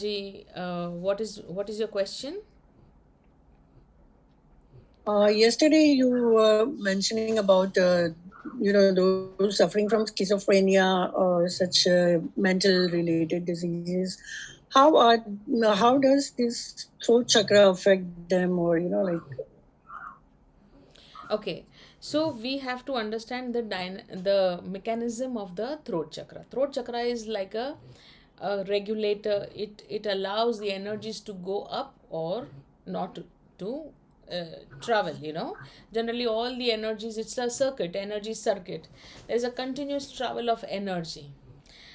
What is your question? Yesterday you were mentioning about those suffering from schizophrenia or such mental related diseases. How are how does this throat chakra affect them, or Okay, so we have to understand the mechanism of the throat chakra. Throat chakra is like a regulator. It allows the energies to go up or not to travel. Generally all the energies, it's a circuit, energy circuit. There's a continuous travel of energy.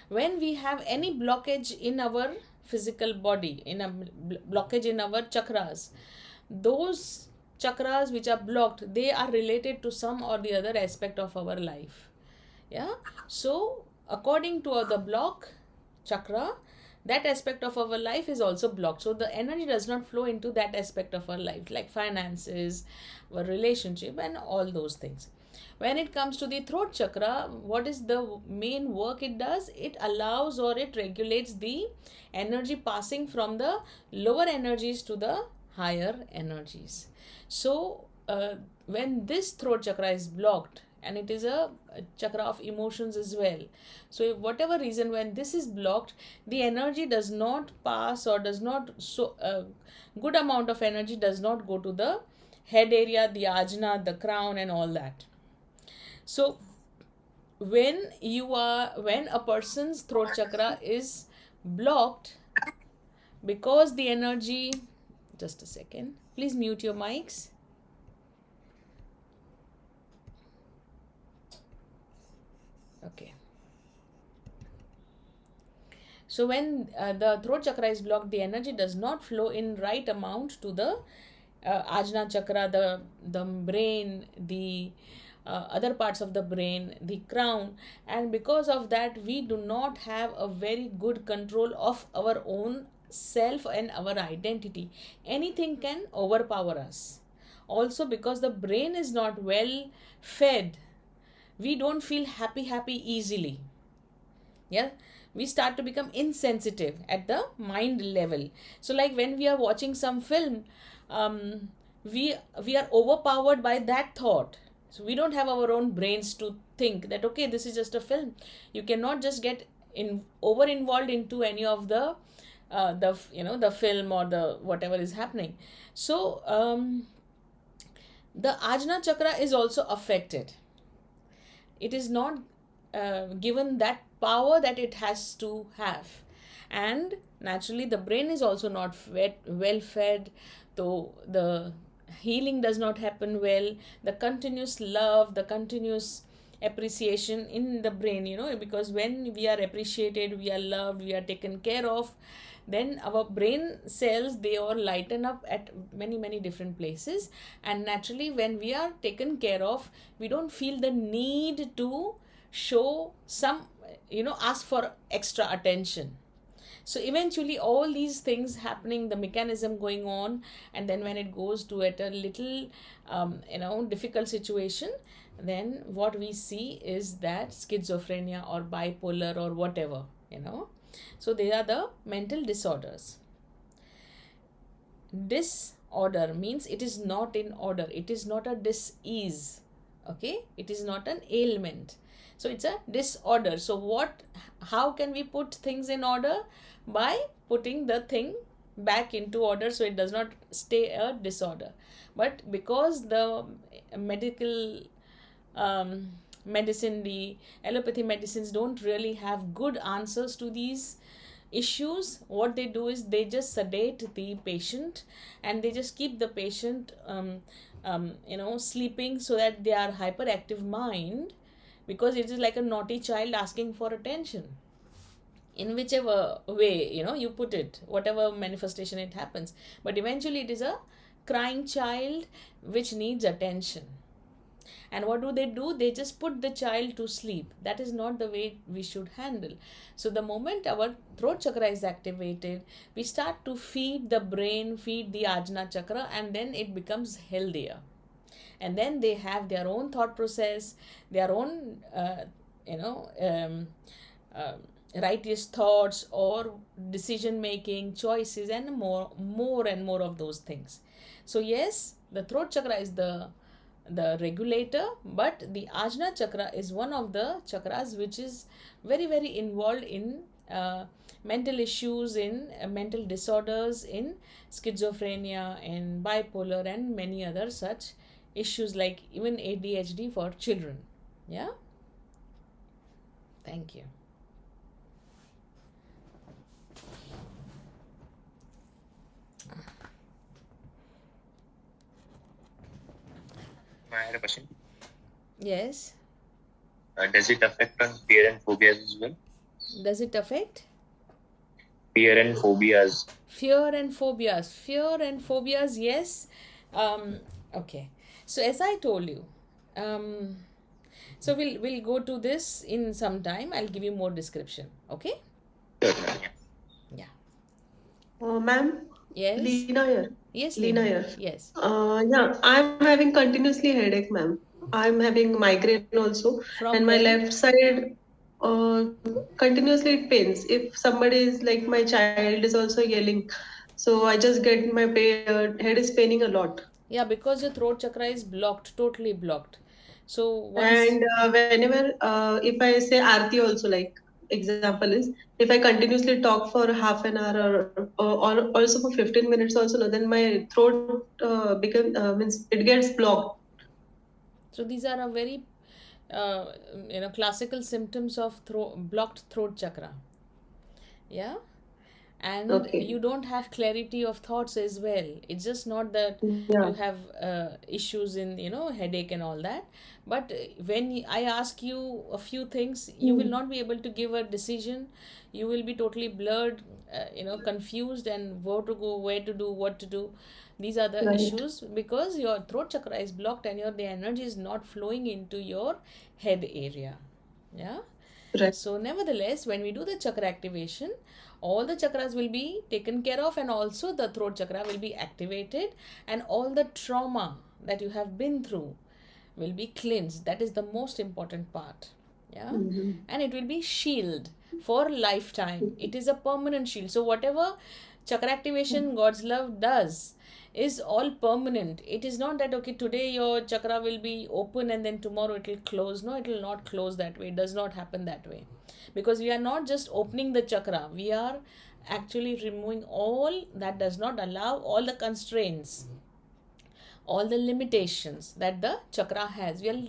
When we have any blockage in our physical body, in a blockage in our chakras, those chakras which are blocked, they are related to some or the other aspect of our life. Yeah. So according to the block chakra, that aspect of our life is also blocked, so the energy does not flow into that aspect of our life, like finances, our relationship, and all those things. When it comes to the throat chakra, what is the main work it does? It allows or it regulates the energy passing from the lower energies to the higher energies. So when this throat chakra is blocked, and it is a chakra of emotions as well, so whatever reason, when this is blocked, the energy does not pass, or does not, so good amount of energy does not go to the head area, the ajna, the crown, and all that. So when a person's throat chakra is blocked, because the energy, just a second, please mute your mics. Okay. So when the throat chakra is blocked, the energy does not flow in right amount to the ajna chakra, the brain, the other parts of the brain, the crown, and because of that, we do not have a very good control of our own self and our identity. Anything can overpower us. Also, because the brain is not well fed, we don't feel happy easily. Yeah, we start to become insensitive at the mind level. So like when we are watching some film, um, we are overpowered by that thought. So we don't have our own brains to think that okay, this is just a film. You cannot just get in over involved into any of the film or the whatever is happening. So the ajna chakra is also affected. It is not given that power that it has to have, and naturally the brain is also not well fed, so the healing does not happen well. The continuous love, the continuous appreciation in the brain, because when we are appreciated, we are loved, we are taken care of, then our brain cells, they all lighten up at many different places. And naturally when we are taken care of, we don't feel the need to show some, ask for extra attention. So eventually all these things happening, the mechanism going on, and then when it goes to at a little difficult situation, then what we see is that schizophrenia or bipolar or whatever. So they are the mental disorders. Disorder means it is not in order, it is not a dis-ease. Okay, it is not an ailment, so it's a disorder. So how can we put things in order? By putting the thing back into order, so it does not stay a disorder. But because the medical medicine, the allopathy medicines don't really have good answers to these issues, what they do is they just sedate the patient, and they just keep the patient sleeping, so that they are hyperactive mind, because it is like a naughty child asking for attention. In whichever way you put it, whatever manifestation it happens, but eventually it is a crying child which needs attention. And what do? They just put the child to sleep. That is not the way we should handle. So the moment our throat chakra is activated, we start to feed the brain, feed the ajna chakra, and then it becomes healthier. And then they have their own thought process, their own you know um, uh, righteous thoughts or decision making choices, and more and more of those things. So yes, the throat chakra is the regulator, but the Ajna chakra is one of the chakras which is very very involved in mental issues, in mental disorders, in schizophrenia and bipolar and many other such issues, like even ADHD for children. Yeah. Thank you. I had a question. Yes. Does it affect on fear and phobias as well? Does it affect? Fear and phobias. Fear and phobias, yes. Okay. So as I told you, um, so we'll go to this in some time. I'll give you more description. Okay. Sure, ma'am. Yeah. Ma'am, Yes. Leena here. Yes, Leena Lina. here. Yes. Yeah, I'm having continuously headache, ma'am. I'm having migraine also, and From my when? left side, uh, continuously it pains. If somebody is like my child is also yelling, so I just get my head is paining a lot. Yeah, because your throat chakra is blocked, totally blocked. So once. And whenever, if I say Aarti also, like example is, if I continuously talk for half an hour or also for 15 minutes also, no, then my throat means it gets blocked. So these are a very uh, classical symptoms of blocked throat chakra. Yeah. And Okay. you don't have clarity of thoughts as well. It's just not that Yeah. you have issues in headache and all that, but when I ask you a few things, you will Hmm. not be able to give a decision. You will be totally blurred, confused, and where to go, where to do, what to do. These are the Right. issues because your throat chakra is blocked and the energy is not flowing into your head area. Yeah. Right. So, nevertheless, when we do the chakra activation, all the chakras will be taken care of, and also the throat chakra will be activated, and all the trauma that you have been through will be cleansed. That is the most important part. Yeah. Hmm. And it will be shield for lifetime. It is a permanent shield. So, whatever chakra activation God's love does is all permanent. It is not that okay, today your chakra will be open and then tomorrow it will close. No, it will not close that way. It does not happen that way, because we are not just opening the chakra, we are actually removing all that does not allow, all the constraints, all the limitations that the chakra has. We are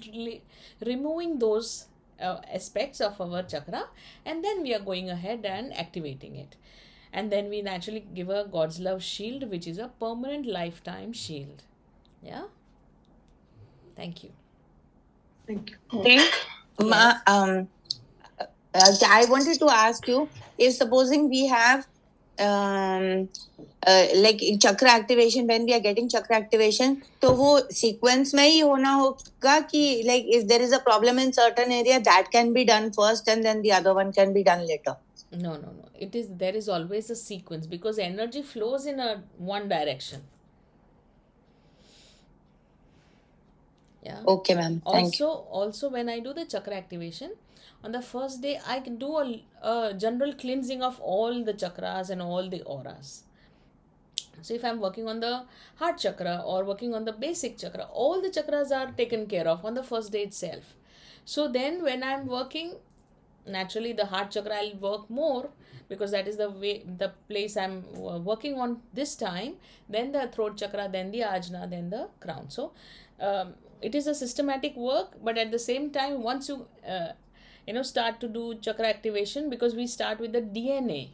removing those aspects of our chakra, and then we are going ahead and activating it. And then we naturally give a God's love shield, which is a permanent lifetime shield. Yeah. Thank you. Thank you. Then, Yes. I wanted to ask you, if supposing we have like chakra activation, when we are getting chakra activation, तो वो sequence में ही होना होगा कि like if there is a problem in certain area, that can be done first and then the other one can be done later. No, no, no. There is always a sequence because energy flows in a one direction. Yeah. Okay, ma'am. Thank you. Also, when I do the chakra activation, on the first day, I can do a general cleansing of all the chakras and all the auras. So, if I'm working on the heart chakra or working on the basic chakra, all the chakras are taken care of on the first day itself. So, then when I'm working, naturally the heart chakra I'll work more because that is the place I'm working on this time. Then the throat chakra, then the Aajna, then the crown. So, it is a systematic work, but at the same time, once you start to do chakra activation, because we start with the DNA.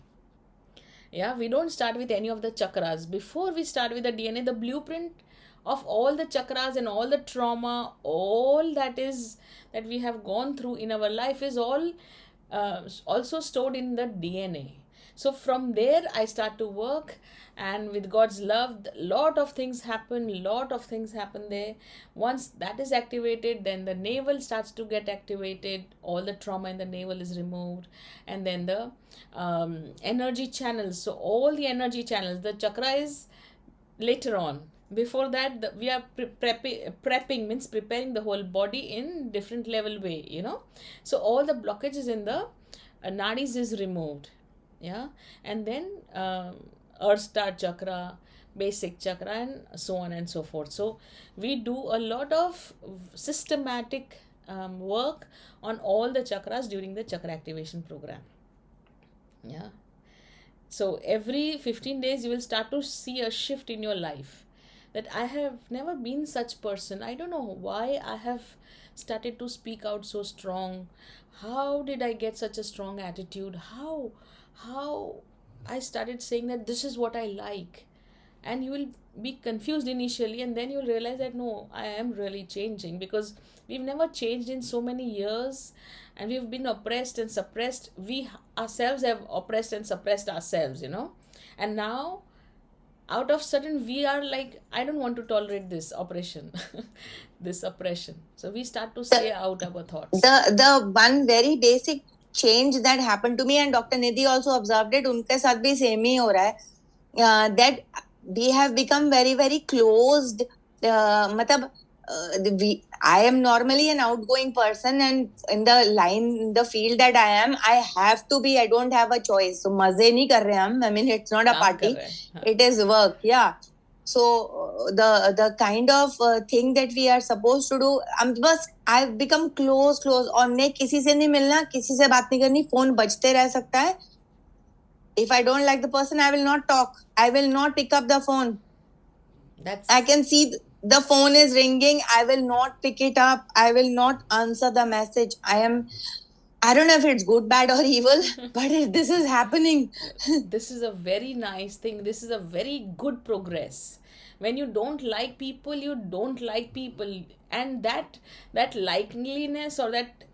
Yeah, we don't start with any of the chakras. Before we start with the DNA, the blueprint of all the chakras and all the trauma, all that we have gone through in our life is all also stored in the DNA. So from there, I start to work, and with God's love, lot of things happen there. Once that is activated, then the navel starts to get activated, all the trauma in the navel is removed, and then the energy channels. So all the energy channels, the chakra is later on. Before that, we are prepping means preparing the whole body in different level way. So all the blockages in the nadis is removed. Yeah. And then earth star chakra, basic chakra, and so on and so forth. So we do a lot of systematic work on all the chakras during the chakra activation program. Yeah. So every 15 days you will start to see a shift in your life, that I have never been such person. I don't know why I have started to speak out so strong. How did I get such a strong attitude? How I started saying that this is what I like. And you will be confused initially, and then you'll realize that no, I am really changing, because we've never changed in so many years, and we've been oppressed and suppressed. We ourselves have oppressed and suppressed ourselves, and now out of sudden we are like, I don't want to tolerate this oppression. This oppression. So we start to say out our thoughts. The one very basic change that happened to me, and Dr. Nidhi also observed it, उनके साथ भी same ही हो रहा है, that we have become very very closed. मतलब I am normally an outgoing person, and in the field that I am, I have to be. I don't have a choice. So मजे नहीं कर रहे हम. I mean, it's not a party. It is work. Yeah. So the kind of thing that we are supposed to do, बस I've become close और ने किसी से नहीं मिलना, किसी से बात नहीं करनी, फोन बजते रह सकता है. If I don't like the person, I will not talk. I will not pick up the phone. I can see the phone is ringing. I will not pick it up. I will not answer the message. I don't know if it's good, bad or evil, but this is happening. This is a very nice thing. This is a very good progress. When you don't like people, you don't like people. And that likeliness or that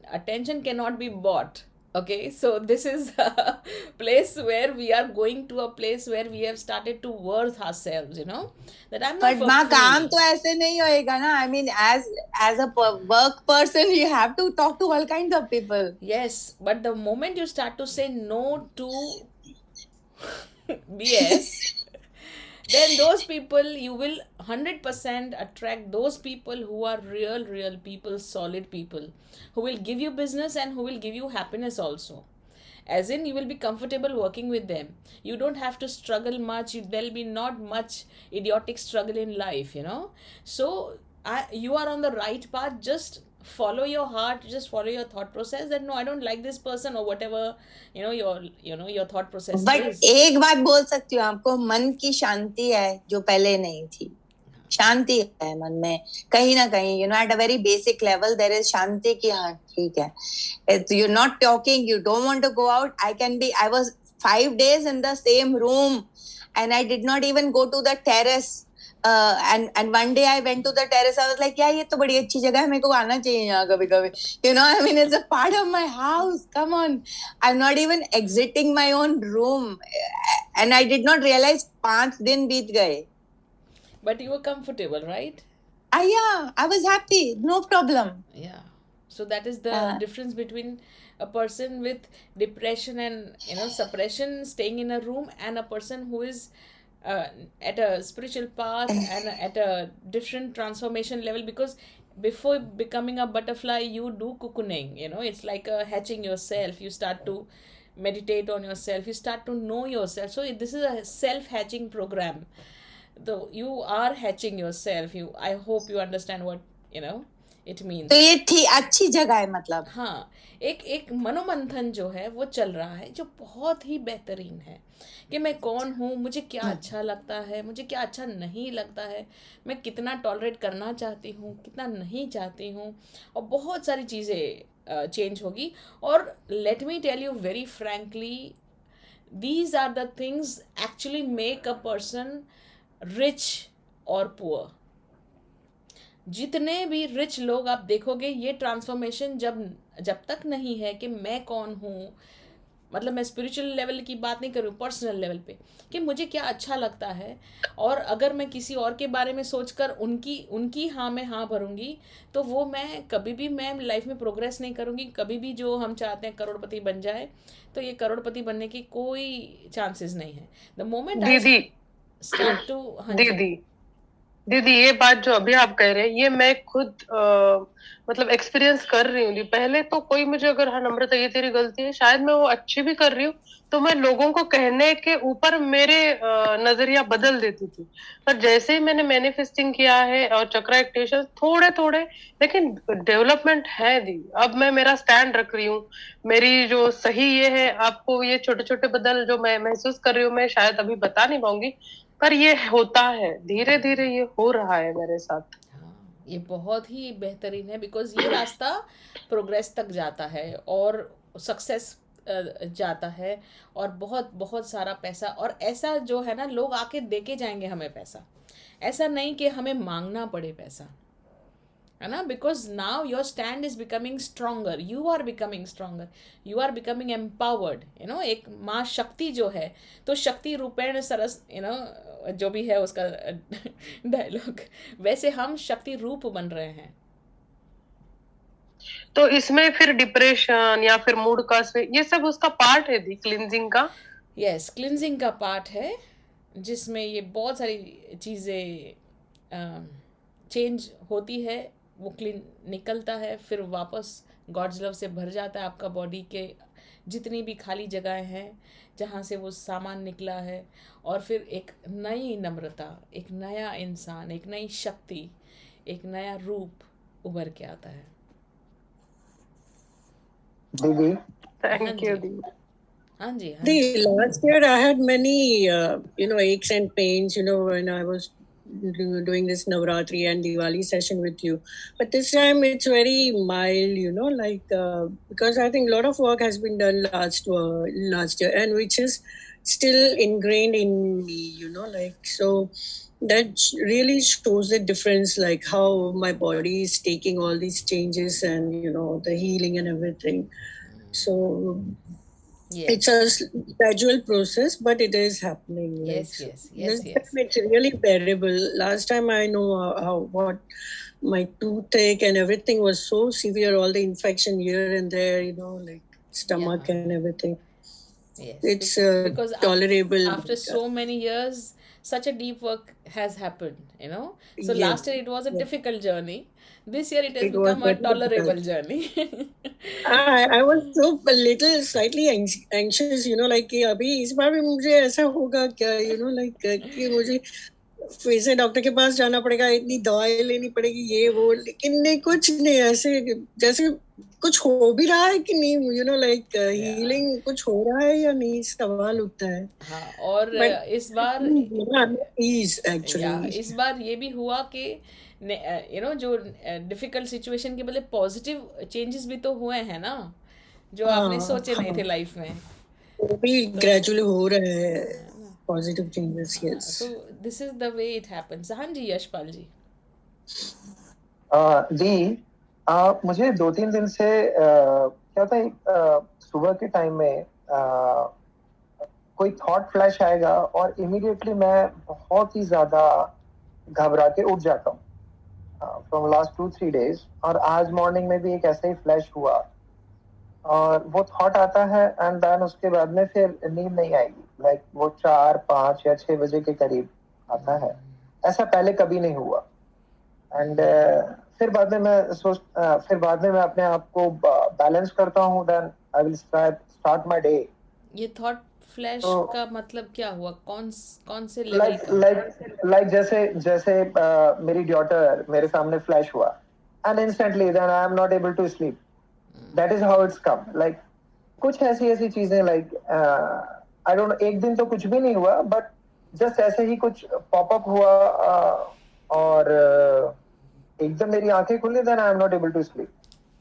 attention cannot be bought. Okay, so this is a place where we are going to a place where we have started to worth ourselves, that I'm not. But माँ काम तो ऐसे नहीं होएगा ना. I mean, as a work person, you have to talk to all kinds of people. Yes, but the moment you start to say no to BS, then those people, you will 100% attract those people who are real people, solid people, who will give you business and who will give you happiness also. As in, you will be comfortable working with them. You don't have to struggle much. There'll be not much idiotic struggle in life, So you are on the right path. Just follow your heart, just follow your thought process, that no, I don't like this person, or whatever your thought process But is. एक बात बोल सकती हूँ आपको, मन की शांति है जो पहले नहीं थी. शांति है मन में कहीं ना कहीं, at a very basic level there is शांति की. हाँ ठीक है, you're not talking, you don't want to go out. I was 5 days in the same room and I did not even go to the terrace. And one day I went to the terrace. I was like, yeah, ये तो बड़ी अच्छी जगह है, मेरे को आना चाहिए यहाँ कभी-कभी. I mean, it's a part of my house. Come on. I'm not even exiting my own room. And I did not realize 5 दिन बीत गए. But you were comfortable, right? Yeah, I was happy. No problem. Yeah. So that is the difference between a person with depression and, suppression staying in a room, and a person who is at a spiritual path and at a different transformation level. Because before becoming a butterfly, you do cocooning, it's like hatching yourself. You start to meditate on yourself. You start to know yourself. So this is a self-hatching program. Though you are hatching yourself. I hope you understand what, it means. तो ये अच्छी जगह है मतलब. हाँ, एक मनोमंथन जो है वो चल रहा है, जो बहुत ही बेहतरीन है, कि मैं कौन हूँ, मुझे क्या अच्छा लगता है, मुझे क्या अच्छा नहीं लगता है, मैं कितना टॉलरेट करना चाहती हूँ, कितना नहीं चाहती हूँ, और बहुत सारी चीज़ें चेंज होगी. और let me tell you very frankly, these are the things actually make a person rich or poor. जितने भी रिच लोग आप देखोगे, ये ट्रांसफॉर्मेशन जब तक नहीं है कि मैं कौन हूँ, मतलब मैं स्पिरिचुअल लेवल की बात नहीं कर रही हूँ, पर्सनल लेवल पे, कि मुझे क्या अच्छा लगता है, और अगर मैं किसी और के बारे में सोचकर उनकी हाँ में हाँ भरूंगी, तो वो मैं कभी भी मैं लाइफ में प्रोग्रेस नहीं करूँगी. कभी भी जो हम चाहते हैं करोड़पति बन जाए, तो ये करोड़पति बनने की कोई चांसेस नहीं है. The moment I start to. दीदी, दीदी ये बात जो अभी आप कह रहे हैं ये मैं खुद मतलब एक्सपीरियंस कर रही हूँ। दी पहले तो कोई मुझे अगर हाँ नम्रता ये तेरी गलती है, शायद मैं वो अच्छी भी कर रही हूँ, तो मैं लोगों को कहने के ऊपर मेरे नजरिया बदल देती थी। पर जैसे ही मैंने मैनिफेस्टिंग किया है और चक्रा एक्टिवेशन थोड़े थोड़े, लेकिन डेवलपमेंट है दी। अब मैं मेरा स्टैंड रख रही हूँ। मेरी जो सही ये है, आपको ये छोटे छोटे बदल जो मैं महसूस कर रही हूँ, मैं शायद अभी बता नहीं पाऊंगी, पर ये होता है, धीरे धीरे ये हो रहा है मेरे साथ। हाँ, ये बहुत ही बेहतरीन है, बिकॉज ये रास्ता प्रोग्रेस तक जाता है और सक्सेस जाता है, और बहुत बहुत सारा पैसा, और ऐसा जो है ना, लोग आके देके जाएंगे हमें पैसा, ऐसा नहीं कि हमें मांगना पड़े पैसा, है ना। Because now your stand is becoming stronger, you are becoming stronger, you are becoming empowered, एक माँ शक्ति जो है, तो शक्ति रूपेण सरस, जो भी है उसका डायलॉग, वैसे हम शक्ति रूप बन रहे हैं। तो इसमें फिर डिप्रेशन या फिर मूड का ये सब उसका पार्ट है दी, क्लिनजिंग का। यस, क्लिनजिंग का पार्ट है, जिसमें ये बहुत सारी चीज़ें चेंज होती है, वो क्लीन निकलता है, फिर वापस गॉड्स लव से भर जाता है आपका बॉडी के जितनी भी खाली जगहें हैं जहाँ से वो सामान निकला है, और फिर एक नई नम्रता, एक नया इंसान, एक नई शक्ति, एक नया रूप उभर के आता है। दीदी हाँ थैंक यू जी, दी। हाँ जी, हाँ जी। The last year I had many, aches and pains, when I was doing this Navratri and Diwali session with you. But this time it's very mild, because I think a lot of work has been done last year, and which is still ingrained in me, so that really shows the difference, like how my body is taking all these changes and, the healing and everything. So it's Yes, a gradual process, but it is happening. yes, So yes, this yes, time yes. it's really bearable. Last time I know what my toothache and everything was so severe, all the infection here and there, stomach Yeah. and everything. Yes, It's because tolerable. after so many years, such a deep work has happened. So Yeah, last year it was a yeah. difficult journey. This year it has It was become a very difficult. tolerable journey. I was so a little slightly anxious, कि अभी इस बार भी मुझे ऐसा होगा क्या, कि मुझे फिर से डॉक्टर के पास जाना पड़ेगा, इतनी दवाई लेनी पड़ेगी, ये वो, लेकिन नहीं, कुछ नहीं, ऐसे जैसे कुछ हो भी रहा है कि नहीं, Yeah. हीलिंग कुछ हो रहा है या नहीं, सवाल उठता है। हाँ, और बट इस बार ईज या एक्चुअली। इस बार ये भी हुआ कि जो डिफिकल्ट सिचुएशन के बदले पॉजिटिव चेंजेस भी तो हुए हैं ना, जो आपने हाँ, सोचे नहीं हाँ, थे लाइफ में। वो भी तो ग्रेजुअली हो रहे हैं positive changes. Yes. So this is the way it happens. हाँ जी, यशपाल जी। दी मुझे 2-3 दिन से क्या था, सुबह के टाइम में कोई थॉट फ्लैश आएगा और इमीडिएटली मैं बहुत ही ज्यादा घबरा के उठ जाता हूँ फ्रॉम लास्ट 2-3 days। और आज मॉर्निंग में भी एक ऐसा ही फ्लैश हुआ और वो थॉट आता है एंड देन उसके बाद में फिर नींद नहीं आएगी, लाइक वो 4, 5 या 6 बजे के करीब आता है। ऐसा पहले कभी नहीं हुआ। एंड फिर बाद में मैं अपने आप को बैलेंस करता हूँ, then I will start my day. ये थॉट फ्लैश तो का मतलब क्या हुआ? कौन से लेवल लाइक का? लाइक जैसे जैसे मेरी डॉटर मेरे सामने फ्लैश हुआ and instantly then I am not able to sleep. That is how it's come. Like कुछ ऐसी ऐसी चीजें, लाइक आई डोंट, एक दिन तो कुछ भी नहीं हुआ, बट जस्ट ऐसे ही कुछ पॉपअप हुआ और एकदम मेरी आंखें खुली, then I am not able to sleep.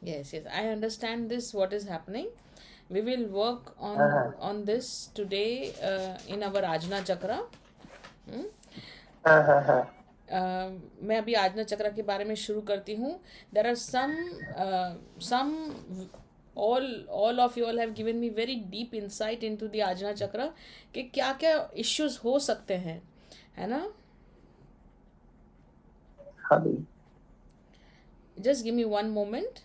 Yes, yes, I understand this, what is happening. We will work on this today in our Aajna chakra. Hmm? हाँ हाँ हाँ मैं अभी आजना चक्र के बारे में शुरू करती हूँ. There are some all of you all have given me very deep insight into the आजना चक्र कि क्या क्या issues हो सकते हैं, है ना. हाँ दी। Just give me one moment.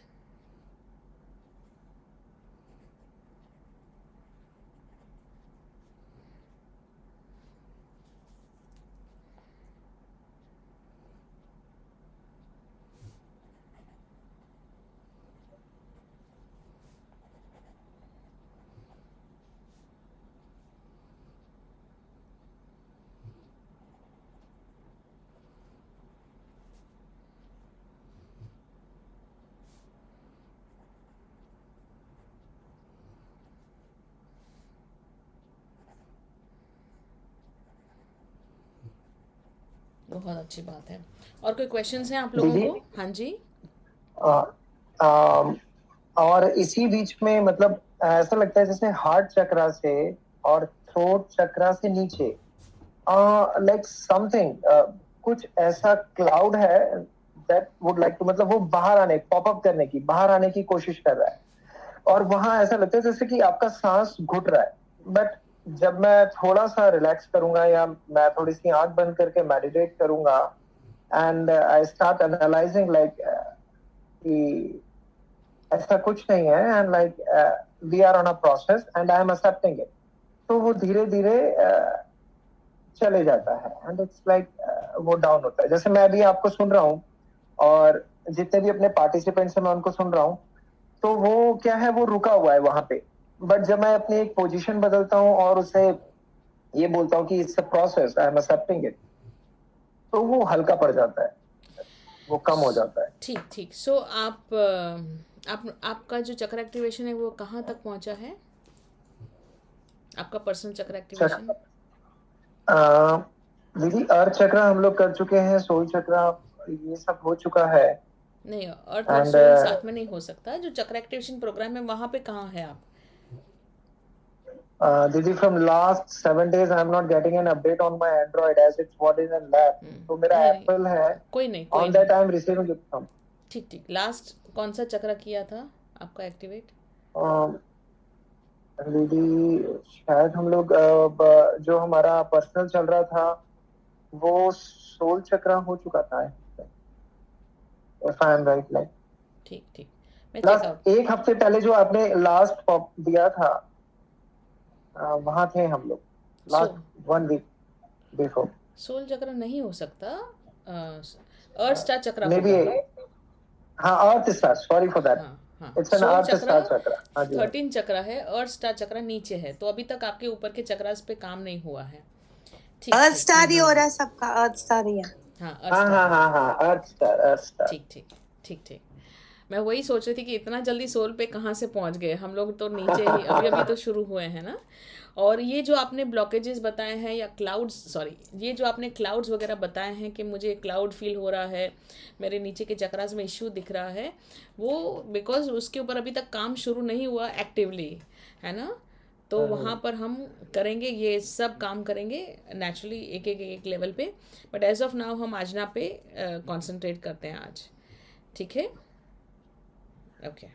बहुत अच्छी बात है। और कोई क्वेश्चंस हैं आप लोगों दीदी, को? हाँ जी। आ, आ, और इसी बीच में मतलब ऐसा लगता है जैसे हार्ट चक्रा से और थ्रोट चक्रा से नीचे लाइक समथिंग, कुछ ऐसा क्लाउड है दैट वुड लाइक टू, मतलब वो बाहर आने, पॉप अप करने की, बाहर आने की कोशिश कर रहा है। और वहां ऐसा लगता है जैसे कि आपका सांस घुट रहा है। बट जब मैं थोड़ा सा रिलैक्स करूंगा या मैं थोड़ी सी आंख बंद करके मेडिटेट करूंगा and I start analysing like कि ऐसा कुछ नहीं है and like we are on a process and I am accepting it, तो वो धीरे धीरे चले जाता है एंड इट्स लाइक वो डाउन होता है। जैसे मैं अभी आपको सुन रहा हूँ और जितने भी अपने पार्टिसिपेंट्स हैं मैं उनको सुन रहा हूँ, तो वो क्या है, वो रुका हुआ है वहां पे। बट जब मैं अपनी एक पोजीशन बदलता हूँ और उसे ये बोलता हूँ कि it's a process, I am accepting it, तो वो हल्का पड़ जाता है, वो कम हो जाता है। ठीक ठीक। सो आप आपका जो चक्र एक्टिवेशन है वो कहाँ तक पहुँचा है? आपका पर्सनल चक्र एक्टिवेशन? अ, दीदी, अर्थ चक्र हम लोग कर चुके हैं, सोल चक्र ये सब हो चुका है। नहीं, अर्थ और एंड सोल साथ में नहीं हो सकता। जो चक्र एक्टिवेशन प्रोग्राम है वहाँ पे कहाँ है आप? दीदी, from last 7 days I am not getting an update on my Android as it's what is in lab. तो मेरा नहीं नहीं, एप्पल है, कोई नहीं कोई ऑन नहीं। That I am receiving it from. ठीक ठीक। लास्ट कौन सा चक्र किया था आपका एक्टिवेट? दीदी, शायद हम लोग जो हमारा पर्सनल चल रहा था वो सोल चक्र हो चुका था, if I am right. Like ठीक ठीक, मैं चेकआउट। लास्ट एक हफ्ते पहले जो आपने लास्ट पॉप दिया था, वहां थे हम लोग, सो लास्ट 1 week बिफोर। सोल चक्र नहीं हो सकता, अर्थ स्टार चक्र मे बी, होगा। हाँ, अर्थ स्टार, सॉरी फॉर दैट, हाँ हाँ, इट्स एन सोल अर्थ चक्र स्टार चक्र। हाँ जी, हाँ। 13 चक्र है, अर्थ स्टार चक्र नीचे है, तो अभी तक आपके ऊपर के चक्रास पे काम नहीं हुआ है। ठीक अर्थ ठीक। स्टार ही हो रहा है सबका, अर्थ स्टार ही है। हाँ, अर्थ हाँ स्टार हाँ है। हाँ हाँ, अर्थ स्टार, अर्थ स्टार। ठीक ठीक ठीक ठीक। मैं वही सोच रही थी कि इतना जल्दी सोल पे कहाँ से पहुँच गए हम लोग, तो नीचे ही अभी अभी तो शुरू हुए हैं ना। और ये जो आपने ब्लॉकेजेस बताए हैं या क्लाउड्स, सॉरी, ये जो आपने क्लाउड्स वगैरह बताए हैं कि मुझे क्लाउड फील हो रहा है, मेरे नीचे के चक्रास में इश्यू दिख रहा है, वो बिकॉज उसके ऊपर अभी तक काम शुरू नहीं हुआ एक्टिवली, है ना। तो वहाँ पर हम करेंगे, ये सब काम करेंगे नेचुरली एक एक एक लेवल पे। बट एज ऑफ नाउ हम आजना पे कंसंट्रेट करते हैं आज। ठीक है, ओके।